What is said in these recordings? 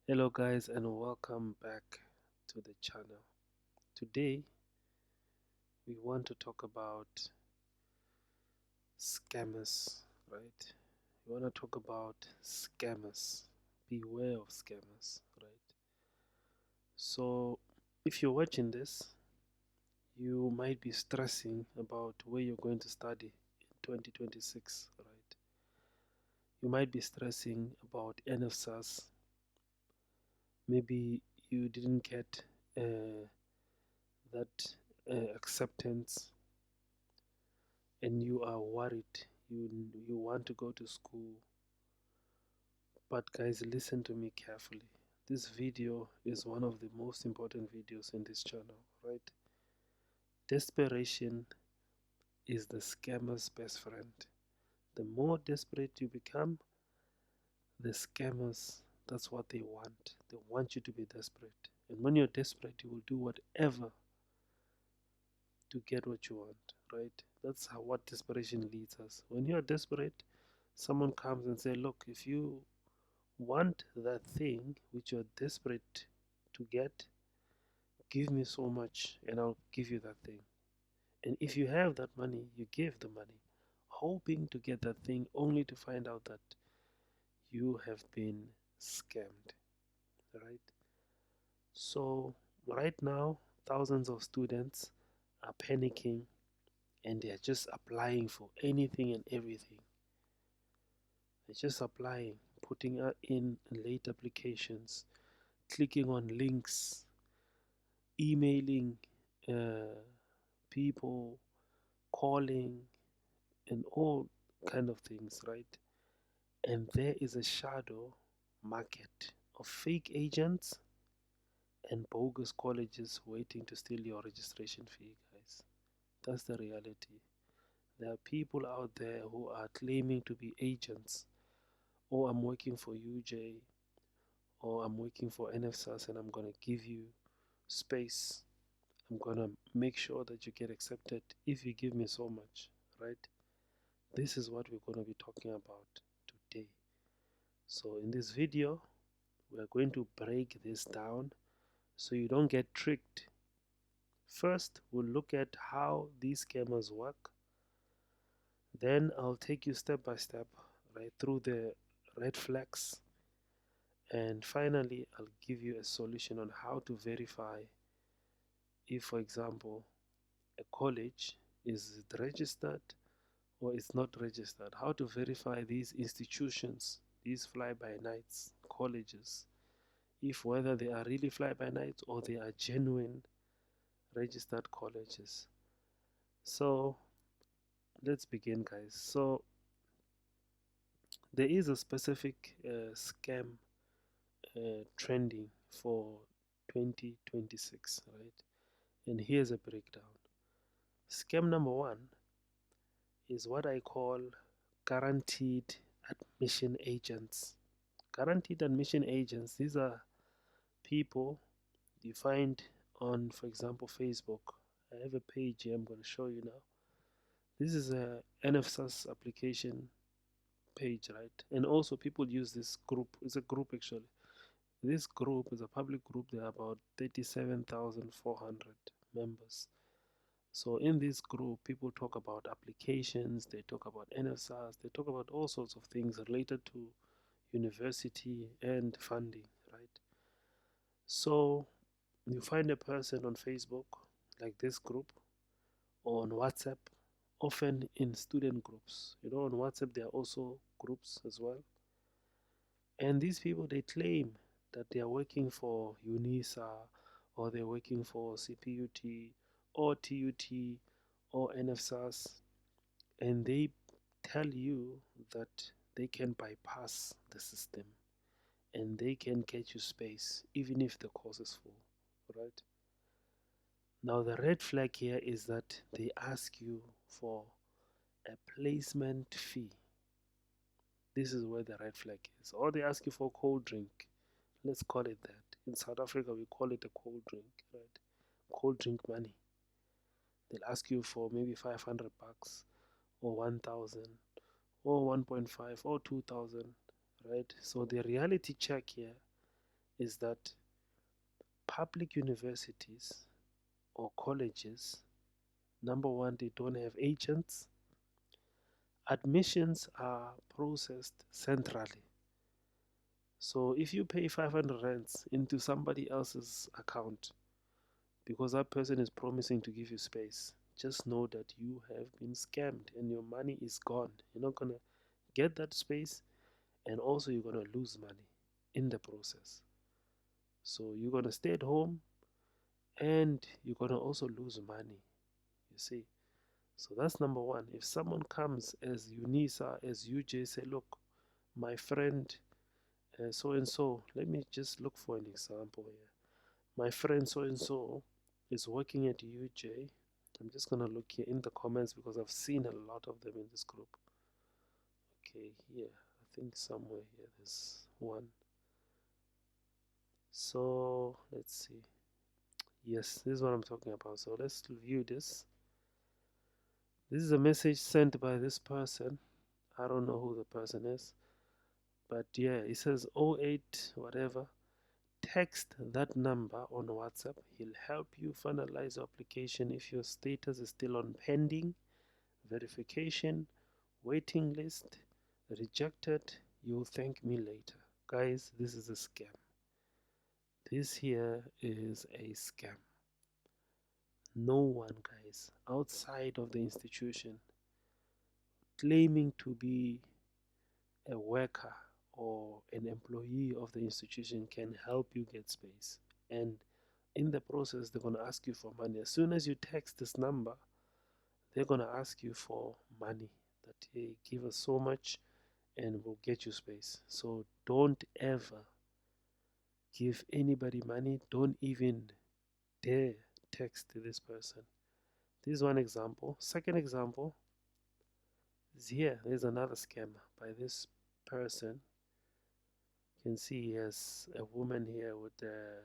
Hello guys and welcome back to the channel. Today we want to talk about scammers, right? We want to talk about scammers. Beware of scammers, right? So if you're watching this, you might be stressing about where you're going to study in 2026, right? You might be stressing about NFSAS. Maybe you didn't get that acceptance and you are worried, you want to go to school. But guys, listen to me carefully. This video is one of the most important videos in this channel, right? Desperation is the scammer's best friend. The more desperate you become, the scammers, that's what they want. They want you to be desperate, and when you're desperate you will do whatever to get what you want, right? That's how what desperation leads us. When you're desperate, someone comes and say, look, if you want that thing which you're desperate to get, give me so much and I'll give you that thing. And if you have that money, you give the money, hoping to get that thing only to find out that you have been scammed, right? So, right now, thousands of students are panicking and they're just applying for anything and everything. They're just applying, putting in late applications, clicking on links, emailing uh, people, calling, and all kind of things, right? And there is a shadow market of fake agents and bogus colleges waiting to steal your registration fee, guys. That's the reality. There are people out there who are claiming to be agents. Oh, I'm working for UJ, or I'm working for NFSAS, and I'm going to give you space. I'm going to make sure that you get accepted if you give me so much, right? This is what we're going to be talking about today. So in this video, we're going to break this down so you don't get tricked. First, we'll look at how these scammers work. Then I'll take you step by step right through the red flags. And finally, I'll give you a solution on how to verify if, for example, a college is it registered or it's not registered. How to verify these institutions, these fly-by-nights colleges, if whether they are really fly-by-nights or they are genuine registered colleges. So let's begin, guys. So there is a specific scam trending for 2026, right? And here's a breakdown. Scam number one is what I call guaranteed admission agents. Guaranteed admission agents, these are people you find on, for example, Facebook. I have a page here I'm going to show you now. This is a NFSAS application page, right? And also people use this group. It's a group actually. This group is a public group. There are about 37,400 members. So in this group, people talk about applications, they talk about NFSAS, they talk about all sorts of things related to university and funding, right? So you find a person on Facebook, like this group, or on WhatsApp, often in student groups. You know, on WhatsApp, there are also groups as well. And these people, they claim that they are working for UNISA, or they're working for CPUT, or TUT, or NFSAS, and they tell you that they can bypass the system and they can get you space even if the course is full, right? Now, the red flag here is that they ask you for a placement fee. This is where the red flag is. Or they ask you for a cold drink. Let's call it that. In South Africa, we call it a cold drink, right? Cold drink money. They'll ask you for maybe 500 bucks or 1,000 or 1.5 or 2,000, right? So the reality check here is that public universities or colleges, number one, they don't have agents. Admissions are processed centrally. So if you pay 500 rands into somebody else's account because that person is promising to give you space, just know that you have been scammed and your money is gone. You're not going to get that space, and also you're going to lose money in the process. So you're going to stay at home and you're going to also lose money, you see. So that's number one. If someone comes as UNISA, as UJ, say, look, my friend so and so, let me just look for an example here. My friend so and so is working at UJ. I'm just going to look here in the comments because I've seen a lot of them in this group. Okay, here, I think somewhere here there's one. So let's see. Yes, this is what I'm talking about. So let's view this. This is a message sent by this person. I don't know who the person is, but yeah, it says 08 whatever. Text that number on WhatsApp. He'll help you finalize your application if your status is still on pending, verification, waiting list, rejected. You'll thank me later. Guys, this is a scam. This here is a scam. No one, guys, outside of the institution claiming to be a worker or an employee of the institution can help you get space. And in the process, they're going to ask you for money. As soon as you text this number, they're going to ask you for money that, hey, give us so much and we'll get you space. So don't ever give anybody money. Don't even dare text this person. This is one example. Second example is here. There's another scam by this person. You can see he has a woman here with a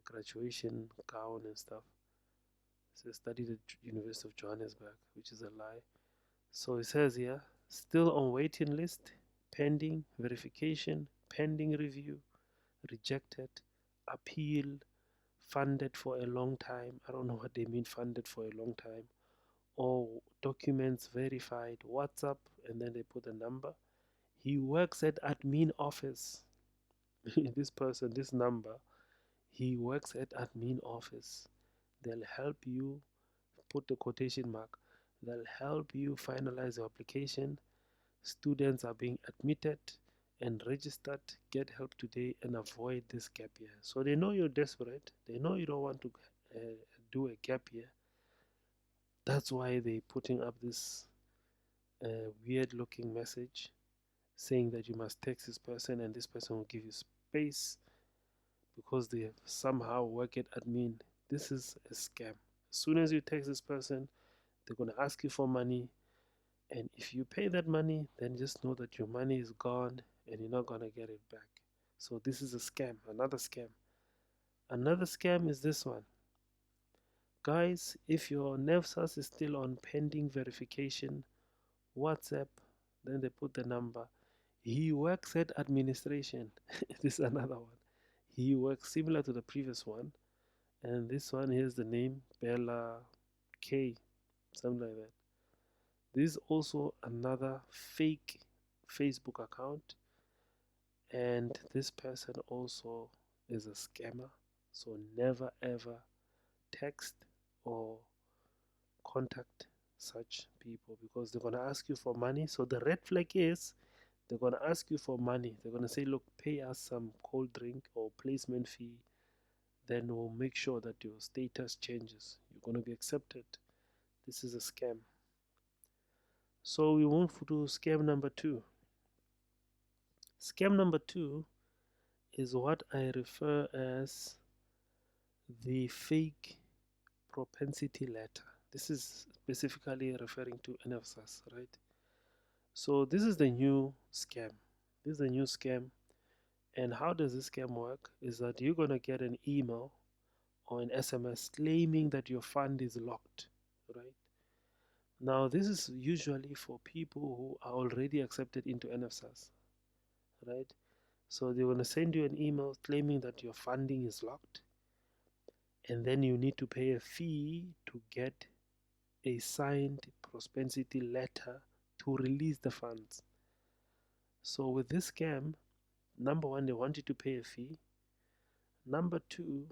graduation gown and stuff. It says studied at University of Johannesburg, which is a lie. So it says here, still on waiting list, pending verification, pending review, rejected, appeal, funded for a long time. I don't know what they mean funded for a long time. Or documents verified, WhatsApp, and then they put a number. He works at admin office. This person, this number, he works at admin office. They'll help you, put the quotation mark, they'll help you finalize your application. Students are being admitted and registered. Get help today and avoid this gap year. So they know you're desperate. They know you don't want to do a gap year. That's why they're putting up this weird looking message saying that you must text this person and this person will give you space because they have somehow work at admin. This is a scam. As soon as you text this person, they're going to ask you for money. And if you pay that money, then just know that your money is gone and you're not going to get it back. So this is a scam, another scam. Another scam is this one. Guys, if your NEFSAS is still on pending verification, WhatsApp, then they put the number. He works at administration. This is another one. He works similar to the previous one. And this one, here's the name, Bella K, something like that. This is also another fake Facebook account, and this person also is a scammer. So never ever text or contact such people because they're going to ask you for money. So the red flag is they're going to ask you for money. They're going to say, look, pay us some cold drink or placement fee, then we'll make sure that your status changes. You're going to be accepted. This is a scam. So we move to scam number two. Scam number two is what I refer as the fake propensity letter. This is specifically referring to NFSAS, right? So this is the new scam. This is the new scam. And how does this scam work? Is that you're going to get an email or an SMS claiming that your fund is locked, right? Now, this is usually for people who are already accepted into NFSAS, right? So they're going to send you an email claiming that your funding is locked, and then you need to pay a fee to get a signed propensity letter to release the funds. So with this scam, number one, they want you to pay a fee. Number two,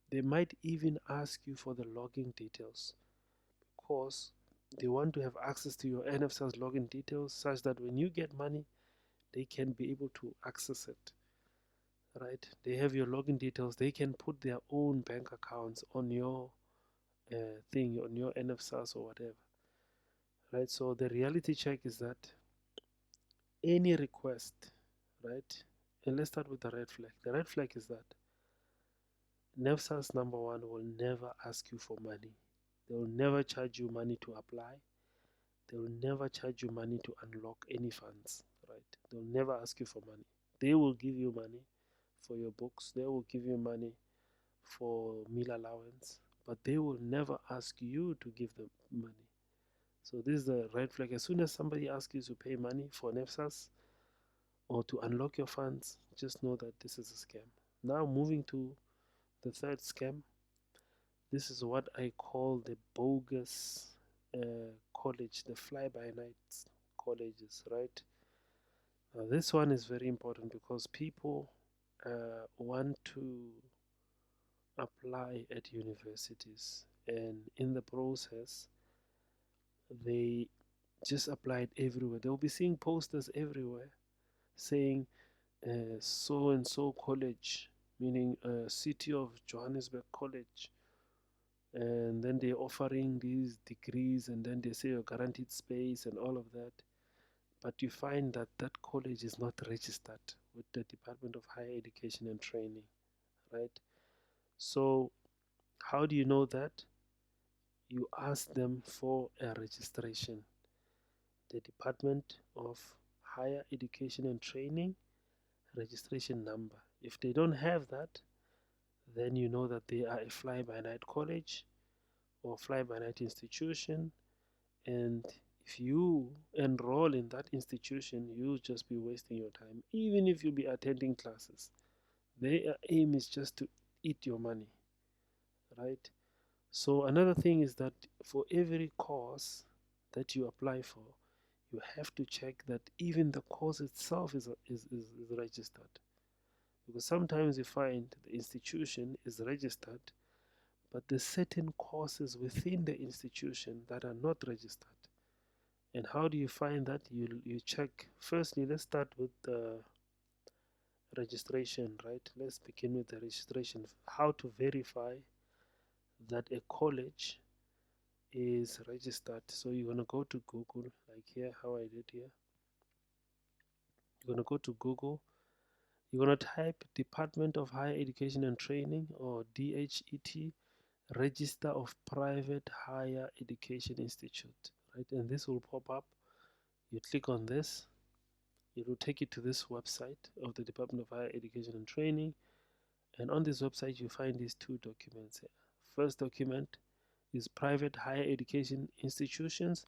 they might even ask you for the login details, because they want to have access to your NFSA's login details such that when you get money, they can be able to access it. Right? They have your login details. They can put their own bank accounts on your thing, on your NFSAS or whatever. Right? So the reality check is that any request, right? And let's start with the red flag. The red flag is that NFSAS number one will never ask you for money. They will never charge you money to apply. They will never charge you money to unlock any funds, right? They'll never ask you for money. They will give you money for your books. They will give you money for meal allowance, but they will never ask you to give them money. So this is the red flag. As soon as somebody asks you to pay money for NFSAS or to unlock your funds, just know that this is a scam. Now moving to the third scam. This is what I call the bogus college, the fly-by-night colleges, right? Now this one is very important because people want to apply at universities, and in the process they just applied everywhere. They'll be seeing posters everywhere saying so and so college, meaning City of Johannesburg College, and then they're offering these degrees, and then they say a guaranteed space and all of that. But you find that that college is not registered with the Department of Higher Education and Training, right? So how do you know that? You ask them for a registration. The Department of Higher Education and Training registration number. If they don't have that, then you know that they are a fly-by-night college or fly-by-night institution, and if you enroll in that institution, you'll just be wasting your time, even if you be attending classes. Their aim is just to eat your money, right? So another thing is that for every course that you apply for, you have to check that even the course itself is registered. Because sometimes you find the institution is registered, but there's certain courses within the institution that are not registered. And how do you find that? You check. Firstly, let's start with the registration, right? Let's begin with the registration. How to verify that a college is registered. So you're gonna go to Google, like here, how I did here. You're gonna go to Google. You're gonna type Department of Higher Education and Training, or DHET, Register of Private Higher Education Institute, right? And this will pop up. You click on this. It will take you to this website of the Department of Higher Education and Training. And on this website, you find these two documents here. First document is Private Higher Education Institutions.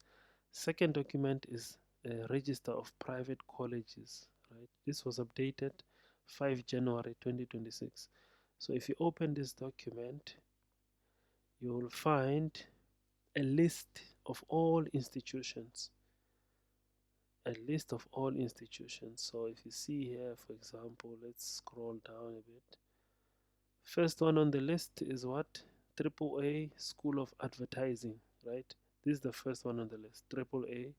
Second document is a Register of Private Colleges, right? This was updated 5 January 2026. So if you open this document, you will find a list of all institutions. A list of all institutions. So if you see here, for example, let's scroll down a bit. First one on the list is what? AAA School of Advertising, right? This is the first one on the list. AAA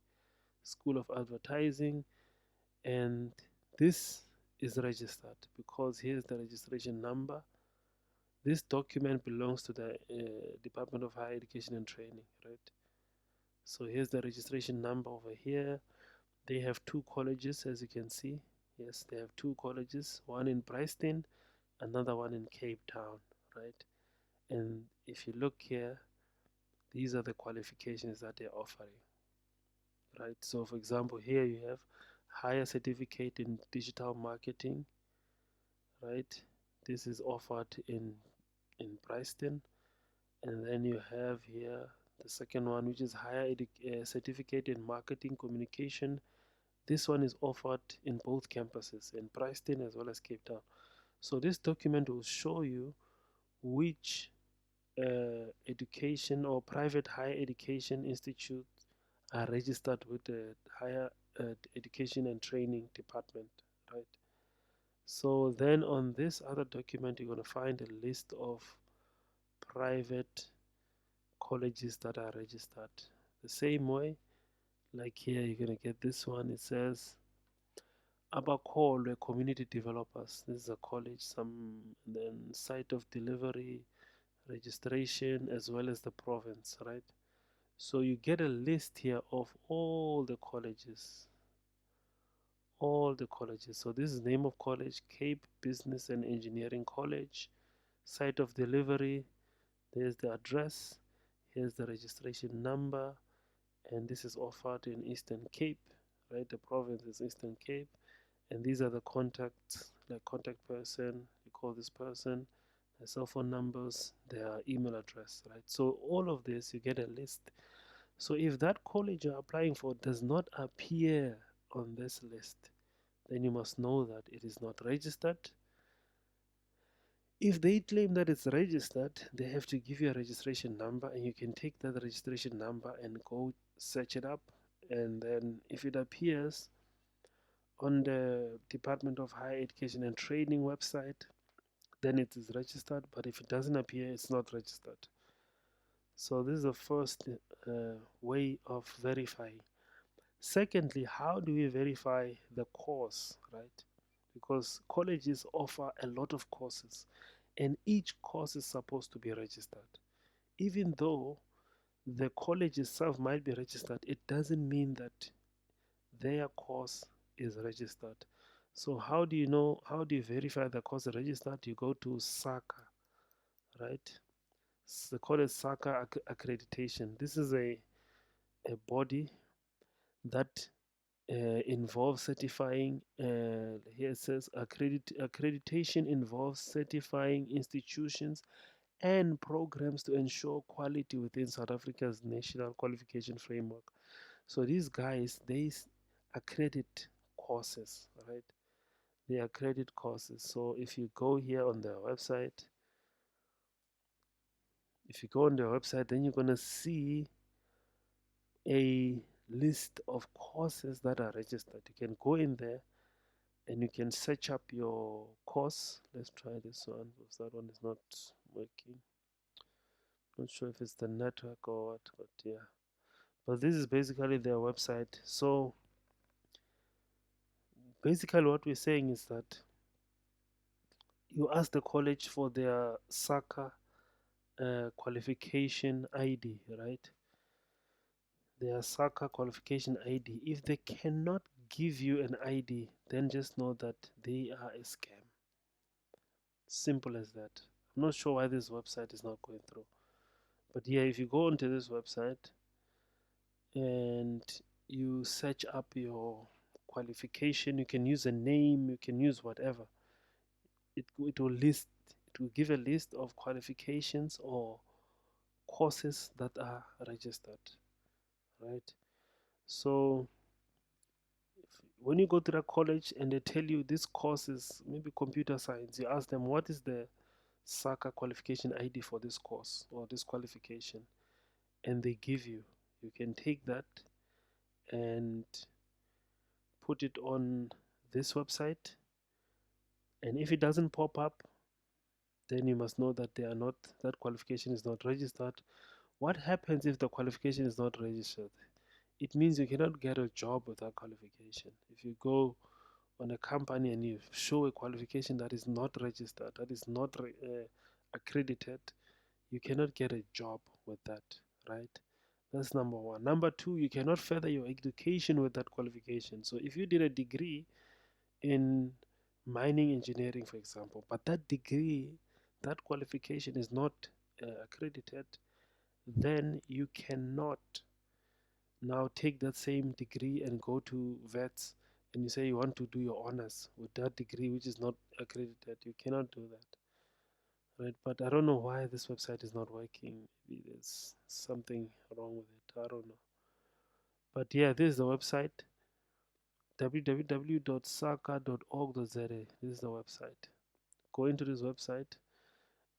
School of Advertising, and this is registered because here's the registration number. This document belongs to the Department of Higher Education and Training, right? So here's the registration number over here. They have two colleges, as you can see. Yes, they have two colleges, one in Bryanston, another one in Cape Town, right? And if you look here, these are the qualifications that they're offering, right? So for example, here you have higher certificate in digital marketing, right? This is offered in Bryanston. And then you have here the second one, which is higher certificate in marketing communication This one is offered in both campuses, in Preston as well as Cape Town. So this document will show you which education or private higher education institutes are registered with the higher education and training department, right? So then on this other document, you're going to find a list of private colleges that are registered. The same way, like here, you're going to get this one. It says Abakolwe Community Developers. This is a college, some then site of delivery, registration, as well as the province, right? So you get a list here of all the colleges, all the colleges. So this is name of college, Cape Business and Engineering College, site of delivery, there's the address, here's the registration number, and this is offered in Eastern Cape, right? The province is Eastern Cape, and these are the contacts, like contact person, you call this person, their cell phone numbers, their email address, right? So all of this, you get a list. So if that college you're applying for does not appear on this list, then you must know that it is not registered. If they claim that it's registered, they have to give you a registration number, and you can take that registration number and go search it up. And then if it appears on the Department of Higher Education and Training website, then it is registered. But if it doesn't appear, it's not registered. So this is the first way of verifying. Secondly, how do we verify the course, right? Because colleges offer a lot of courses, and each course is supposed to be registered. Even though the college itself might be registered, it doesn't mean that their course is registered. So how do you know, how do you verify the course is registered? You go to SACA, right? They call it SACA accreditation. This is a body that involves certifying, here it says accreditation involves certifying institutions and programs to ensure quality within South Africa's national qualification framework. So these guys, they accredit courses, right? They accredit courses. So if you go here on their website, if you go on their website, then you're going to see a list of courses that are registered. You can go in there and you can search up your course. Let's try this one because that one is not working. Not sure if it's the network or what, but yeah. But this is basically their website. So basically what we're saying is that you ask the college for their SACA qualification ID, right? Their SACA qualification ID. If they cannot give you an ID, then just know that they are a scam. Simple as that. I'm not sure why this website is not going through. But yeah, if you go onto this website and you search up your qualification, you can use a name, you can use whatever. It will list, it will give a list of qualifications or courses that are registered, right? So when you go to the college and they tell you this course is maybe computer science, you ask them what is the SACA qualification ID for this course or this qualification, and they give you. You can take that and put it on this website, and if it doesn't pop up, then you must know that they are not, that qualification is not registered. What happens if the qualification is not registered? It means you cannot get a job with that qualification. If you go on a company and you show a qualification that is not registered, that is not accredited, you cannot get a job with that, right? That's number one. Number two, you cannot further your education with that qualification. So if you did a degree in mining engineering, for example, but that degree, that qualification is not accredited, then you cannot now take that same degree and go to vets and you say you want to do your honors with that degree which is not accredited. You cannot do that, right? But I don't know why this website is not working. Maybe there's something wrong with it. I don't know. But yeah, this is the website. www.saka.org.za. This is the website. Go into this website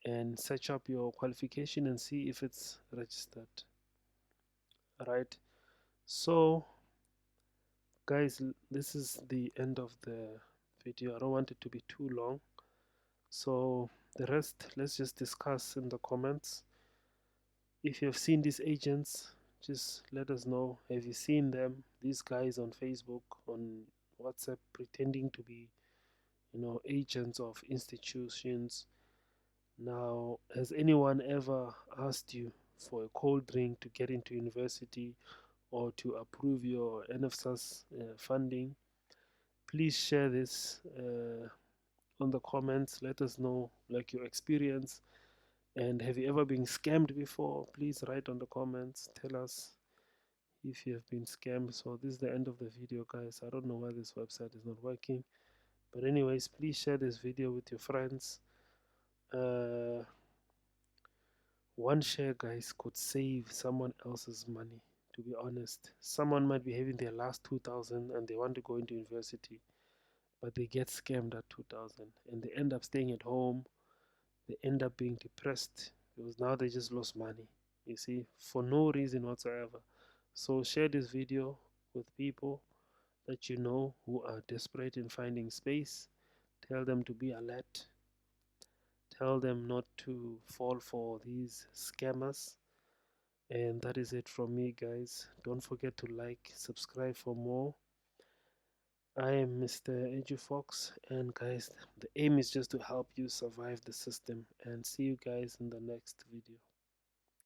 and search up your qualification and see if it's registered. Alright, so guys, this is the end of the video. I don't want it to be too long, so the rest let's just discuss in the comments. If you have seen these agents, just let us know. Have you seen them, these guys on Facebook, on WhatsApp, pretending to be, agents of institutions? Now, has anyone ever asked you for a cold drink to get into university or to approve your NFSAS funding? Please share this on the comments. Let us know like your experience. And have you ever been scammed before? Please write on the comments. Tell us if you have been scammed. So this is the end of the video, guys. I don't know why this website is not working. But anyways, please share this video with your friends. One share, guys, could save someone else's money. To be honest, someone might be having their last 2000 and they want to go into university, but they get scammed at 2000 and they end up staying at home. They end up being depressed because now they just lost money, you see, for no reason whatsoever. So share this video with people that you know who are desperate in finding space. Tell them to be alert. Tell them not to fall for these scammers. And that is it from me, guys. Don't forget to like, subscribe for more. I am Mr. EduFox, and guys, the aim is just to help you survive the system. And see you guys in the next video.